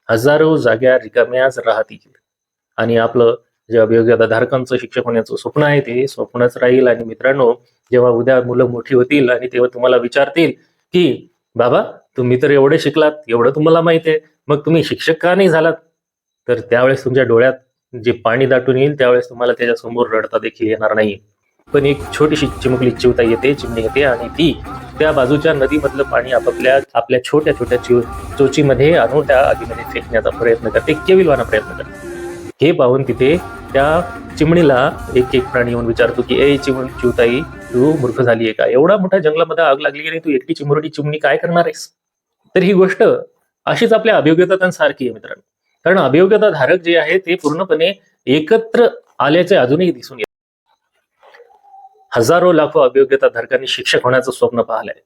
हजारो जागा रिकाम्याच राहतील आणि आपलं जे अभियोग्यता धारकांचं शिक्षक होण्याचं स्वप्न आहे ते स्वप्नच राहील. आणि मित्रांनो, जेव्हा उद्या मुलं मोठी होतील आणि तेव्हा तुम्हाला विचारतील की बाबा तुम्ही तर एवढे शिकलात, एवढं तुम्हाला माहिती आहे, मग तुम्ही शिक्षक का नाही झालात? तर त्यावेळेस तुमच्या डोळ्यात जे पाणी दाटून येईल त्यावेळेस तुम्हाला त्याच्या समोर रडता देखील येणार नाही. पण एक छोटीशी चिमुकली चिमणी येते आणि ती त्या बाजूच्या नदीमधलं पाणी आपल्या छोट्या छोट्या चोचीमध्ये आणून त्या आगीमध्ये फेकण्याचा प्रयत्न करते, केविलवाना प्रयत्न करते. हे पाहून तिथे त्या चिमणीला एक एक प्राणी येऊन विचारतो की ए चिवताई, तू मूर्ख झालीये का? एवढा मोठ्या जंगलामध्ये आग लागली आणि तू एकटी चिमुरडी चिमणी काय करणार आहेस? तर ही गोष्ट अशीच आपल्या अभियोग्यतांसारखी आहे मित्रांनो. कारण अभियोग्यता धारक जे आहे ते पूर्णपणे एकत्र आल्याचे अजूनही दिसून येते. हजारो लाखो अभियोग्यता धारकांनी शिक्षक होण्याचं स्वप्न पाहिलंय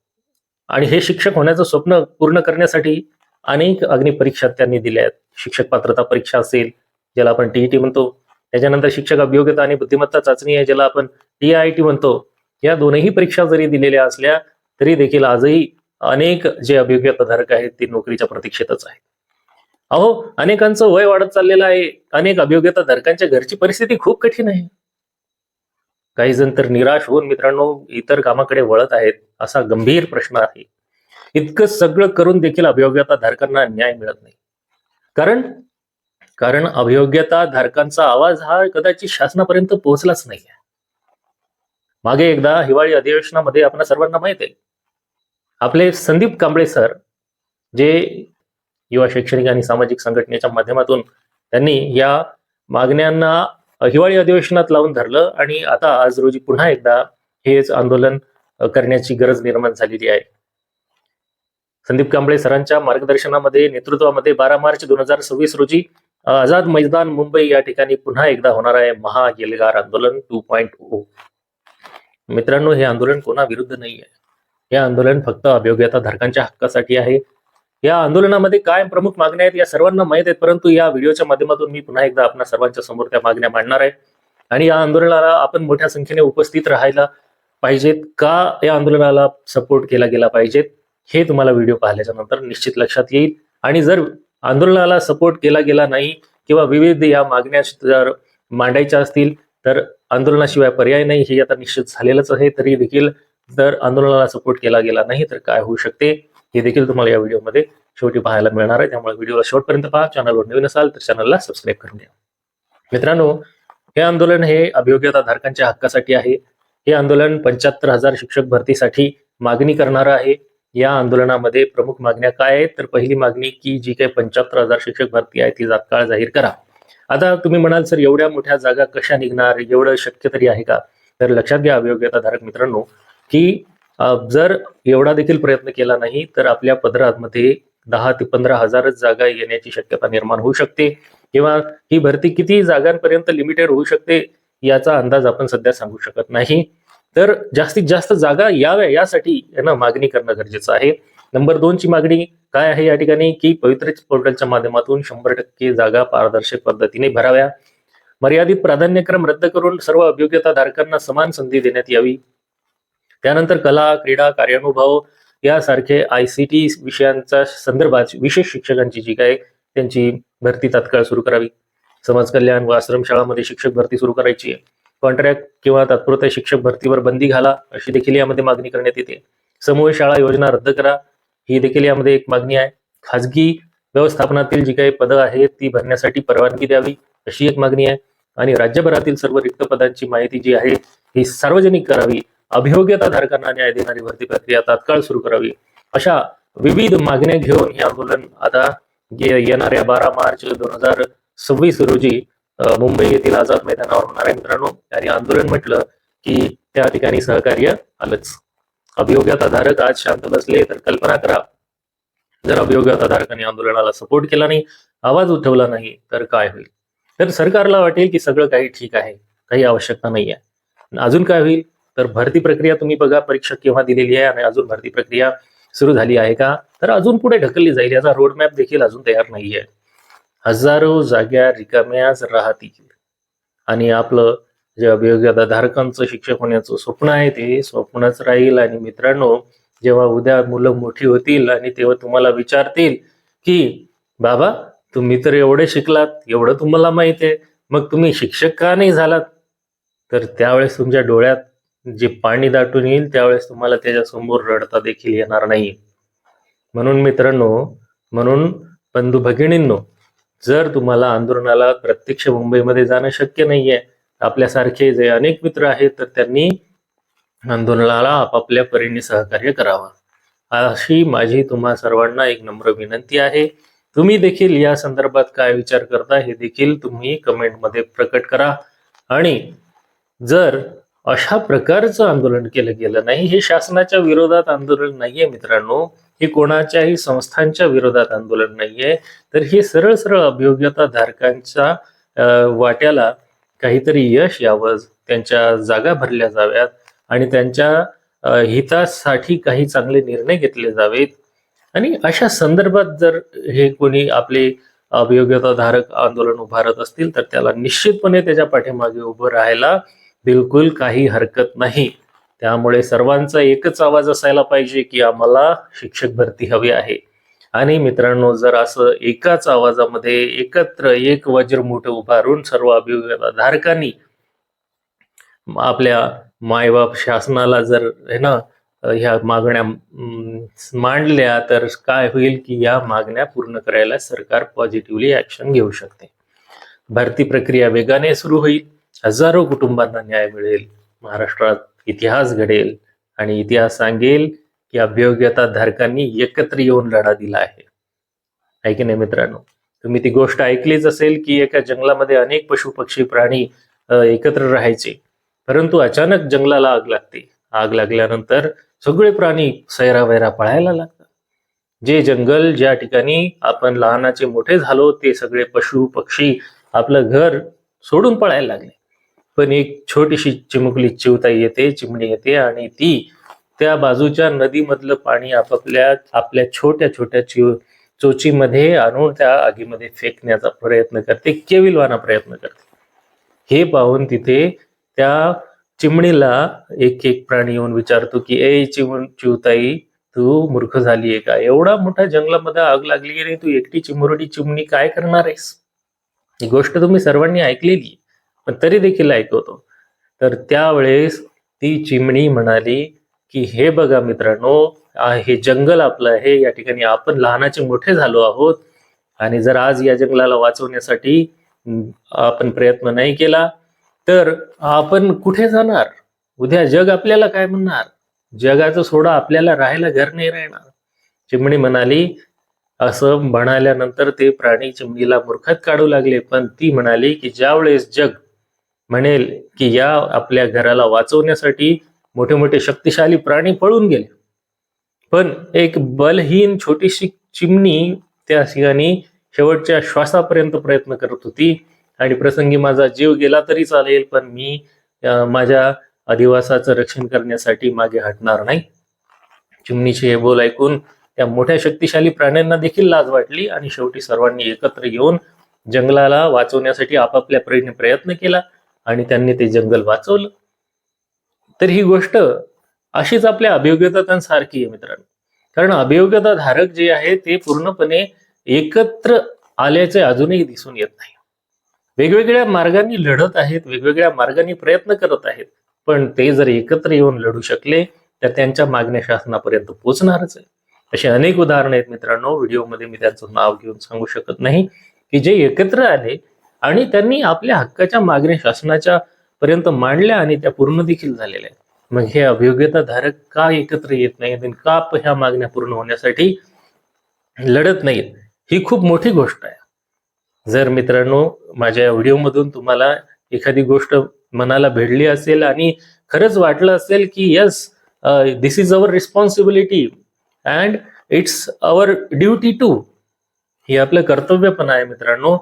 आणि हे शिक्षक होण्याचं स्वप्न पूर्ण करण्यासाठी अनेक अग्निपरीक्षा त्यांनी दिल्या आहेत. शिक्षक पात्रता परीक्षा असेल, ज्याला आपण टीईटी म्हणतो, त्याच्यानंतर शिक्षक अभियोग्यता आणि बुद्धिमत्ता चाचणी आहे, ज्याला आपण टीआयटी म्हणतो. या दोनही परीक्षा जरी दिलेल्या असल्या तरी देखील आजही अनेक जे अभियोग्यता धारक आहेत ते नोकरीच्या प्रतीक्षेतच आहेत. अहो, अनेकांचं वय वाढत चाललेलं आहे. अनेक अभियोग्यता धारकांच्या घरची परिस्थिती खूप कठीण आहे. काही जण तर निराश होऊन मित्रांनो इतर कामाकडे वळत आहेत. असा गंभीर प्रश्न आहे. इतकं सगळं करून देखील अभियोग्यता धारकांना न्याय मिळत नाही. कारण कारण अभियोग्यता धारकांचा आवाज हा कदाचित शासनापर्यंत पोहोचलाच नाही. मागे एकदा हिवाळी अधिवेशनामध्ये आपल्या सर्वांना माहित आहे, आपले संदीप कांबळे सर, जे युवा शैक्षणिक आणि सामाजिक संघटनेच्या माध्यमातून त्यांनी या मागण्यांना हिवाळी अधिवेशनात लावून धरलं आणि आता आज रोजी पुन्हा एकदा हेच आंदोलन करण्याची गरज निर्माण झालेली आहे. संदीप कांबळे सरांच्या मार्गदर्शनामध्ये नेतृत्वामध्ये 12 मार्च 2026 रोजी आझाद मैदान मुंबई या ठिकाणी पुन्हा एकदा होणार आहे महा एल्गार आंदोलन 2.0. मित्रांनो, हे आंदोलन कोणाविरुद्ध नाही आहे. हे आंदोलन फक्त अभियोग्यता धारकांच्या हक्कासाठी आहे. या आंदोलनामध्ये काय प्रमुख मागण्या आहेत या सर्वांना माहित आहेत, परंतु या व्हिडिओच्या माध्यमातून मी पुन्हा एकदा आपल्या सर्वांच्या समोर त्या मागण्या मांडणार आहे. आणि या आंदोलनाला आपण मोठ्या संख्येने उपस्थित राहायला पाहिजेत का, या आंदोलनाला सपोर्ट केला गेला पाहिजेत, हे तुम्हाला व्हिडिओ पाहिल्याच्या नंतर निश्चित लक्षात येईल. आणि जर आंदोलनाला सपोर्ट केला गेला नाही किंवा विविध या मागण्या जर मांडायच्या असतील तर आंदोलनाशिवाय पर्याय नाही, हे आता निश्चित झालेलंच आहे. तरी देखील जर आंदोलनाला सपोर्ट केला गेला नाही तर काय होऊ शकते हे देखील तुम्हाला या व्हिडिओमध्ये शेवटी पाहायला मिळणार आहे. त्यामुळे व्हिडिओला शेवटपर्यंत पहा. चॅनलवर नवीन असाल तर चॅनलला सबस्क्राईब करून द्या. मित्रांनो, हे आंदोलन हे अभियोग्यता धारकांच्या हक्कासाठी आहे. हे आंदोलन 75,000 शिक्षक भरतीसाठी मागणी करणार आहे. या आंदोलनामध्ये प्रमुख मागण्या काय आहेत तर पहिली मागणी की जी काही 75,000 शिक्षक भरती आहे ती तात्काळ जाहीर करा. आता तुम्ही म्हणाल सर एवढ्या मोठ्या जागा कशा निघणार, एवढं शक्य तरी आहे का? तर लक्षात घ्या अभियोग्यता धारक मित्रांनो की जर एवढा देखील प्रयत्न केला नाही तर आपल्या पदरामध्ये 10 ते 15,000 जागा येण्याची शक्यता निर्माण होऊ शकते किंवा ही भरती किती जागांपर्यंत लिमिटेड होऊ शकते याचा अंदाज आपण सध्या सांगू शकत नाही. तर जास्तीत जास्त जागा याव्या यासाठी यांना मागणी करणं गरजेचं आहे. नंबर 2 ची मागणी काय आहे या ठिकाणी की पवित्र पोर्टलच्या माध्यमातून 100% जागा पारदर्शक पद्धतीने भराव्या. मर्यादित प्राधान्यक्रम रद्द करून सर्व अभियोग्यता धारकांना समान संधी देण्यात यावी. त्यानंतर कला, क्रीडा, कार्यानुभव यासारखे ICT विषयांच्या संदर्भात विशेष शिक्षकांची जी काय त्यांची भरती तात्काळ सुरू करावी. समाज कल्याण व आश्रमशाळांमध्ये शिक्षक भरती सुरू करायची आहे. कॉन्ट्रॅक्ट किंवा तात्पुरत्या शिक्षक भरतीवर बंदी घाला अशी देखील यामध्ये मागणी करण्यात येते. समूह शाळा योजना रद्द करा ही देखील यामध्ये एक मागणी आहे. खाजगी व्यवस्थापनातील जी काही पदं आहेत ती भरण्यासाठी परवानगी द्यावी अशी एक मागणी आहे. आणि राज्यभरातील सर्व रिक्त पदांची माहिती जी आहे ही सार्वजनिक करावी. अभियोग्यता धारकांना न्याय देणारी भरती प्रक्रिया तात्काळ सुरू करावी. अशा विविध मागण्या घेऊन हे आंदोलन आता येणाऱ्या 12 मार्च 2026 रोजी मुंबई येथील आझाद मैदानावर होणार आहे मित्रांनो. आणि आंदोलन म्हटलं की त्या ठिकाणी सहकार्य आलंच. अभियोग्यता धारक आज शांत बसले तर कल्पना करा जर अभियोग्यता धारकांनी आंदोलनाला सपोर्ट केला नाही, आवाज उठवला नाही तर काय होईल? तर सरकारला वाटेल की सगळं काही ठीक आहे, काही आवश्यकता नाही आहे. अजून काय होईल तर भरती प्रक्रिया तुम्ही बघा, परीक्षा केव्हा दिलेली आहे आणि अजून भरती प्रक्रिया सुरू झाली आहे का? तर अजून पुढे ढकलली जाईल. याचा रोडमॅप देखील अजून तयार नाहीये. हजारो जागा रिकाम्याच राहतील आणि आपलं जे अभियोग्यता धारकांचं शिक्षक होण्याचं स्वप्न आहे ते स्वप्नच राहील. आणि मित्रांनो, जेव्हा उद्या मुलं मोठी होतील आणि तेव्हा तुम्हाला विचारतील की बाबा तुम्ही तर एवढे शिकलात, एवढं तुम्हाला माहिती आहे, मग तुम्ही शिक्षक का नाही झालात? तर त्यावेळेस तुमच्या डोळ्यात जे पाणी दाटून येईल, त्यावेळेस तुम्हाला त्याच्यासमोर रडता देखील येणार नाही. म्हणून मित्रांनो, म्हणून बंधू भगिनींनो, जर तुम्हाला आंदोलनाला प्रत्यक्ष मुंबईमध्ये जाणं शक्य नाहीये, आपल्यासारखे जे अनेक मित्र आहेत, तर त्यांनी आंदोलनाला आपापल्या परीने सहकार्य करावं, अशी माझी तुम्हा सर्वांना एक नम्र विनंती आहे. तुम्ही देखील या संदर्भात काय विचार करता हे देखील तुम्ही कमेंटमध्ये प्रकट करा. आणि जर अशा प्रकारचं आंदोलन केलं गेलं नाही, हे शासनाच्या विरोधात आंदोलन नाहीये मित्रांनो, हे कोणाच्याही संस्थांच्या विरोधात आंदोलन नाहीये, तर हे सरळ सरळ अभियोग्यता धारकांच्या वाट्याला काहीतरी यश यावं, त्यांच्या जागा भरल्या जाव्यात आणि त्यांच्या हितासाठी काही चांगले निर्णय घेतले जावेत. आणि अशा संदर्भात जर हे कोणी आपले अभियोग्यता धारक आंदोलन उभारत असतील, तर त्याला निश्चितपणे त्याच्या पाठीमागे उभं राहायला बिलकुल काही हरकत नाही. त्यामुळे सर्वांचा एकच आवाज असायला पाहिजे की आम्हाला शिक्षक भरती हवी आहे. आणि मित्रांनो, जर असं एकाच आवाजामध्ये एकत्र एक वज्रमुठ उभारून सर्व अभियोग्यता धारकांनी आपल्या मायबाप शासनाला जर है ना ह्या मागण्या मांडल्या, तर काय होईल की या मागण्या पूर्ण करायला सरकार पॉझिटिव्हली ऍक्शन घेऊ शकते. भरती प्रक्रिया वेगाने सुरू होईल, हजारो कुटुंबांना न्याय मिळेल, महाराष्ट्रात इतिहास घडेल आणि इतिहास सांगेल की अभियोग्यता धारकांनी एकत्र येऊन लढा दिला आहे की नाही मित्रांनो? तुम्ही ती गोष्ट ऐकलीच असेल की एका जंगलामध्ये अनेक पशु पक्षी प्राणी एकत्र राहायचे, परंतु अचानक जंगलाला आग लागते. आग लागल्यानंतर सगळे प्राणी सैरावैरा पळायला लागतात. जे जंगल ज्या ठिकाणी आपण लहानाचे मोठे झालो, ते सगळे पशु पक्षी आपलं घर सोडून पळायला लागले. पण एक छोटीशी चिमुकली चिवताई येते, चिमणी येते आणि ती त्या बाजूच्या नदीमधलं पाणी आपल्या छोट्या छोट्या चोचीमध्ये आणून त्या आगीमध्ये फेकण्याचा प्रयत्न करते, केविलवाना प्रयत्न करते. हे पाहून तिथे त्या चिमणीला एक एक प्राणी येऊन विचारतो की ए चिवताई, तू मूर्ख झालीये का? एवढा मोठ्या जंगलामध्ये आग लागली आणि तू एकटी चिमुरडी चिमणी काय करणार आहेस? ही गोष्ट तुम्ही सर्वांनी ऐकलेली, पण तरी देखील ऐकवतो. तर त्यावेळेस ती चिमणी म्हणाली की हे बघा मित्रांनो, हे जंगल आपलं आहे, या ठिकाणी आपण लहानाचे मोठे झालो आहोत आणि जर आज या जंगलाला वाचवण्यासाठी आपण प्रयत्न नाही केला तर आपण कुठे जाणार? उद्या जग आपल्याला काय म्हणणार? जगाचं सोडा, आपल्याला राहायला घर नाही राहणार. चिमणी म्हणाली. असं म्हणाल्यानंतर ते प्राणी चिमणीला मूर्खात काढू लागले, पण ती म्हणाली की ज्यावेळेस जग म्हणेल की या आपल्या घराला वाचवण्यासाठी मोठे मोठे शक्तिशाली प्राणी पळून गेले, पण एक बलहीन छोटीशी चिमणी त्या ठिकाणी शेवटच्या श्वासापर्यंत प्रयत्न करत होती आणि प्रसंगी माझा जीव गेला तरी चालेल, पण मी माझ्या अधिवासाचं रक्षण करण्यासाठी मागे हटणार नाही. चिमणीचे हे बोल ऐकून त्या मोठ्या शक्तिशाली प्राण्यांना देखील लाज वाटली आणि शेवटी सर्वांनी एकत्र येऊन जंगलाला वाचवण्यासाठी आपापल्या परीने प्रयत्न केला आणि त्यांनी ते जंगल वाचवलं. तर ही गोष्ट अशीच आपल्या अभियोग्यतांसारखी आहे मित्रांनो, कारण अभियोग्यता धारक जे आहे ते पूर्णपणे एकत्र आल्याचे अजूनही दिसून येत नाही. वेगवेगळ्या मार्गांनी लढत आहेत, वेगवेगळ्या मार्गांनी प्रयत्न करत आहेत, पण ते जर एकत्र येऊन लढू शकले तर त्यांच्या मागण्या शासनापर्यंत पोहोचणारच आहे. असे अनेक उदाहरण आहेत मित्रांनो. व्हिडिओमध्ये मी त्यांचं नाव घेऊन सांगू शकत नाही, की जे एकत्र आले आणि त्यांनी आपल्या हक्काच्या मागण्या शासनाच्या पर्यंत मांडल्या आणि त्या पूर्ण देखील झालेल्या आहेत. मग हे अभियोग्यता धारक का एकत्र येत नाहीत आणि का ह्या मागण्या पूर्ण होण्यासाठी लढत नाहीत? ही खूप मोठी गोष्ट आहे. जर मित्रांनो माझ्या व्हिडिओमधून तुम्हाला एखादी गोष्ट मनाला भिडली असेल आणि खरंच वाटलं असेल की yes, this is our responsibility and it's our duty to, हे आपलं कर्तव्य पण आहे मित्रांनो.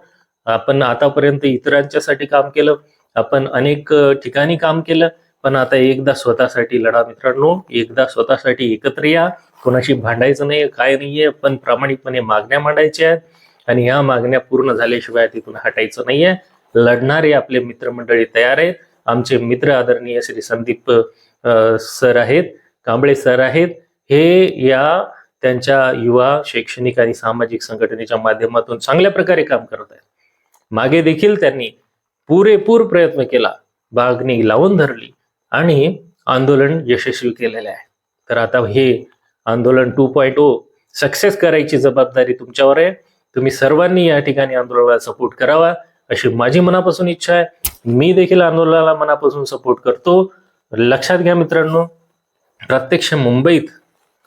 आपण आतापर्यंत इतरांच्यासाठी काम केलं, आपण अनेक ठिकाणी काम केलं, पण आता एकदा स्वतःसाठी लढा मित्रांनो. एकदा स्वतःसाठी एकत्र या. कोणाशी भांडायचं नाही, काय नाहीये, पण प्रामाणिकपणे मागण्या मांडायच्या आहेत आणि ह्या मागण्या पूर्ण झाल्याशिवाय तिथून हटायचं नाहीये. लढणारे आपले मित्रमंडळी तयार आहेत. आमचे मित्र आदरणीय श्री संदीप सर आहेत, कांबळे सर आहेत, हे या त्यांच्या युवा शैक्षणिक आणि सामाजिक संघटनेच्या माध्यमातून चांगल्या प्रकारे काम करत आहेत. मागे देखील त्यांनी पुरेपूर प्रयत्न केला, बागणी लावून धरली आणि आंदोलन यशस्वी केलेले आहे. तर आता हे आंदोलन 2.0 सक्सेस करायची जबाबदारी तुमच्यावर आहे. तुम्ही सर्वांनी या ठिकाणी आंदोलनाला सपोर्ट करावा अशी माझी मनापासून इच्छा आहे. मी देखील आंदोलनाला मनापासून सपोर्ट करतो. लक्षात घ्या मित्रांनो, प्रत्यक्ष मुंबईत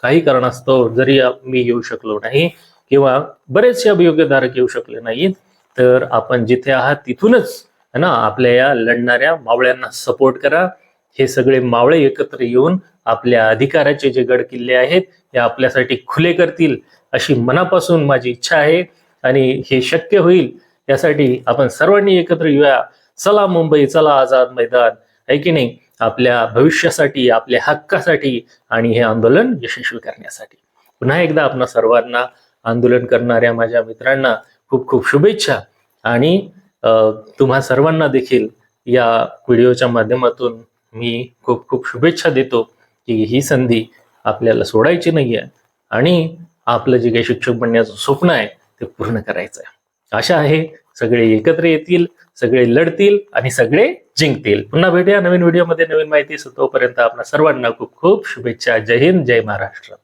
काही कारणास्तव जरी मी येऊ शकलो नाही किंवा बरेचसे अभियोग्यधारक येऊ शकले नाहीत, तर आपण जिथे आहात तिथूनच ना आपल्या या लढणाऱ्या मावळ्यांना सपोर्ट करा. हे सगळे मावळे एकत्र येऊन आपल्या अधिकाराचे जे गड किल्ले आहेत ते आपल्यासाठी खुले करतील अशी मनापासून माझी इच्छा आहे. आणि हे शक्य होईल यासाठी आपण सर्वांनी एकत्र येऊया. चला मुंबई, चला आझाद मैदान, आहे की नाही, आपल्या भविष्यासाठी, आपल्या हक्कासाठी आणि हे आंदोलन यशस्वी करण्यासाठी. पुन्हा एकदा आपणा सर्वांना, आंदोलन करणाऱ्या माझ्या मित्रांना खूप खूप शुभेच्छा. आणि तुम्हा सर्वांना देखील या व्हिडिओच्या माध्यमातून मी खूप खूप शुभेच्छा देतो की ही संधी आपल्याला सोडायची नाहीये आणि आपलं जे काही शिक्षक बनण्याचं स्वप्न आहे ते पूर्ण करायचं आहे. आशा आहे सगळे एकत्र येतील, सगळे लढतील आणि सगळे जिंकतील. पुन्हा भेटूया नवीन व्हिडिओमध्ये नवीन माहिती. तोपर्यंत आपल्या सर्वांना खूप खूप शुभेच्छा. जय हिंद, जय महाराष्ट्र.